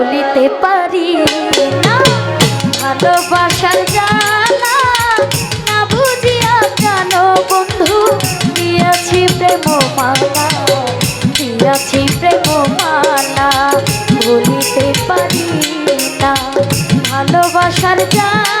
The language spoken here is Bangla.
ভুলিতে পারি না ভালোবাসার জ্বালা না বুঝিয়া জানো বন্ধু দিয়াছি প্রেম মালা দিয়াছি প্রেম মালা ভুলিতে পারি না ভালোবাসার জ্বালা